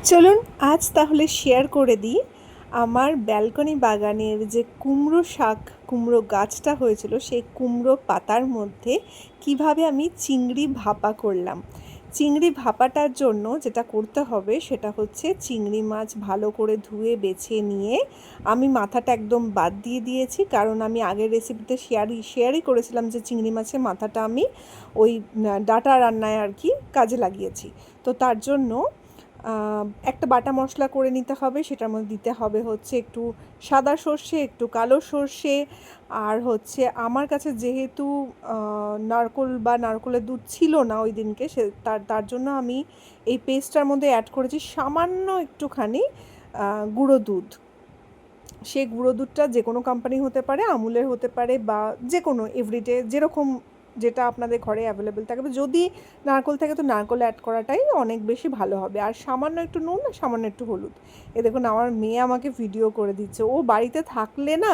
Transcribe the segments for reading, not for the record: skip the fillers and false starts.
চলুন আজ তাহলে শেয়ার করে দিই আমার ব্যালকনি বাগানের যে কুমড়ো শাক কুমড়ো গাছটা হয়েছিল সেই কুমড়ো পাতার মধ্যে কিভাবে আমি চিংড়ি ভাপা করলাম। চিংড়ি ভাপাটার জন্য যেটা করতে হবে সেটা হচ্ছে চিংড়ি মাছ ভালো করে ধুয়ে বেছে নিয়ে আমি মাথাটা একদম বাদ দিয়ে দিয়েছি, কারণ আমি আগের রেসিপিতে শেয়ারই করেছিলাম যে চিংড়ি মাছের মাথাটা আমি ওই ডাঁটা রান্নায় আর কি কাজে লাগিয়েছি। তো তার জন্য একটা বাটা মশলা করে নিতে হবে। সেটার মধ্যে দিতে হবে হচ্ছে একটু সাদা সর্ষে, একটু কালো সর্ষে, আর হচ্ছে আমার কাছে যেহেতু নারকোল বা নারকোলের দুধ ছিল না ওই দিনকে, তার জন্য আমি এই পেস্টটার মধ্যে অ্যাড করেছি সামান্য একটুখানি গুঁড়ো দুধ। সেই গুঁড়ো দুধটা যে কোনো কোম্পানি হতে পারে, আমুলের হতে পারে বা যে কোনো এভরিডে যেরকম যেটা আপনাদের ঘরে অ্যাভেলেবেল থাকবে। যদি নারকোল থাকে তো নারকোল অ্যাড করাটাই অনেক বেশি ভালো হবে। আর সামান্য একটু নুন আর সামান্য একটু হলুদ। দেখুন আমার মেয়ে আমাকে ভিডিও করে দিচ্ছে। ও বাড়িতে থাকলে না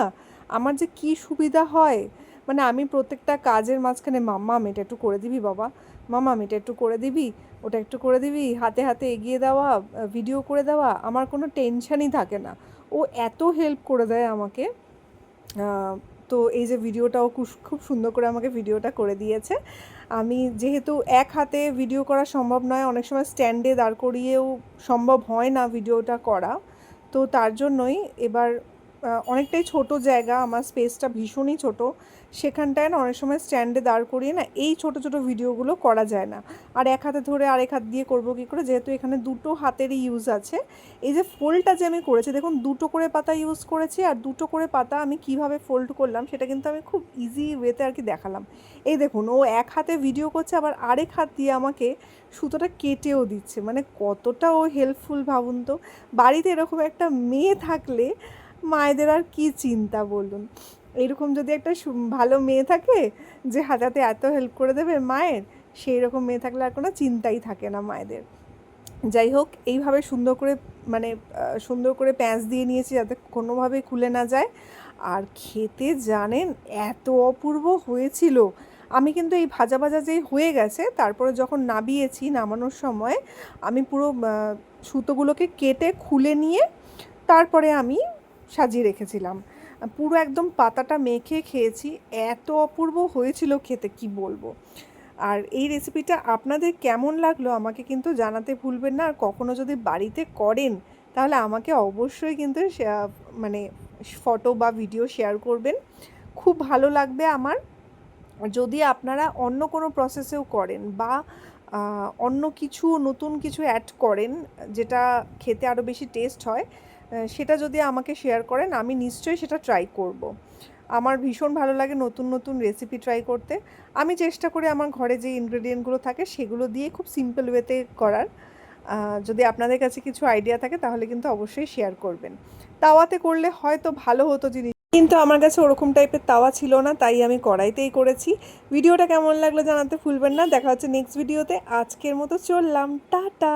আমার যে কী সুবিধা হয়, মানে আমি প্রত্যেকটা কাজের মাঝখানে মাম্মা এটা একটু করে দিবি বাবা, মাম্মা এটা একটু করে দিবি, ওটা একটু করে দিবি, হাতে হাতে এগিয়ে দেওয়া, ভিডিও করে দেওয়া, আমার কোনো টেনশানই থাকে না। ও এত হেল্প করে দেয় আমাকে। তো এই যে ভিডিওটাও খুব সুন্দর করে আমাকে ভিডিওটা করে দিয়েছে। আমি যেহেতু এক হাতে ভিডিও করা সম্ভব নয়, অনেক সময় স্ট্যান্ডে দাঁড় করিয়েও সম্ভব হয় না ভিডিওটা করা, তো তার জন্যই এবার অনেকটাই ছোট জায়গা, আমার স্পেসটা ভীষণই ছোট, সেখানটায় না অনেক সময় স্ট্যান্ডে দাঁড় করিয়ে না এই ছোট ছোট ভিডিওগুলো করা যায় না। আর এক হাতে ধরে আরেক হাত দিয়ে করবো কী করে, যেহেতু এখানে দুটো হাতেরই ইউজ আছে। এই যে ফোল্ডটা যে আমি করেছি দেখুন, দুটো করে পাতা ইউজ করেছি, আর দুটো করে পাতা আমি কিভাবে ফোল্ড করলাম সেটা কিন্তু আমি খুব ইজি ওয়েতে আর কি দেখালাম। এই দেখুন ও এক হাতে ভিডিও করছে, আবার আরেক হাত দিয়ে আমাকে সুতোটা কেটেও দিচ্ছে, মানে কতটা ও হেল্পফুল ভাবুন তো। বাড়িতে এরকম একটা মেয়ে থাকলে মায়েদের আর কি চিন্তা বলুন। এরকম যদি একটা ভালো মেয়ে থাকে যে হাতে এত হেল্প করে দেবে মায়ের, সেই রকম মেয়ে থাকলে আর কোনো চিন্তাই থাকে না মায়েদের। যাই হোক, এইভাবে সুন্দর করে মানে সুন্দর করে প্যাঁচ দিয়ে নিয়েছি যাতে কোনোভাবেই খুলে না যায়। আর খেতে জানেন এত অপূর্ব হয়েছিল। আমি কিন্তু এই ভাজা ভাজা যেই হয়ে গেছে তারপরে যখন নামিয়েছি, নামানোর সময় আমি পুরো সুতোগুলোকে কেটে খুলে নিয়ে তারপরে আমি সাজিয়ে রেখেছিলাম। পুরো একদম পাতাটা মেখে খেয়েছি, এত অপূর্ব হয়েছিল খেতে কি বলবো। আর এই রেসিপিটা আপনাদের কেমন লাগলো আমাকে কিন্তু জানাতে ভুলবেন না। আর কখনো যদি বাড়িতে করেন তাহলে আমাকে অবশ্যই কিন্তু মানে ফটো বা ভিডিও শেয়ার করবেন, খুব ভালো লাগবে আমার। যদি আপনারা অন্য কোনো প্রসেসেও করেন বা অন্য কিছু নতুন কিছু অ্যাড করেন যেটা খেতে আরও বেশি টেস্ট হয়, সেটা যদি আমাকে শেয়ার করেন আমি নিশ্চয়ই সেটা ট্রাই করব। আমার ভীষণ ভালো লাগে নতুন নতুন রেসিপি ট্রাই করতে। আমি চেষ্টা করি আমার ঘরে যে ইনগ্রেডিয়েন্টগুলো থাকে সেগুলো দিয়ে খুব সিম্পল ওয়েতে করার। যদি আপনাদের কাছে কিছু আইডিয়া থাকে তাহলে কিন্তু অবশ্যই শেয়ার করবেন। তাওয়াতে করলে হয়তো ভালো হতো জিনিস, কিন্তু আমার কাছে ওরকম টাইপের তাওয়া ছিল না, তাই আমি কড়াইতেই করেছি। ভিডিওটা কেমন লাগলো জানাতে ভুলবেন না। দেখা হচ্ছে নেক্সট ভিডিওতে। আজকের মতো চললাম, টাটা।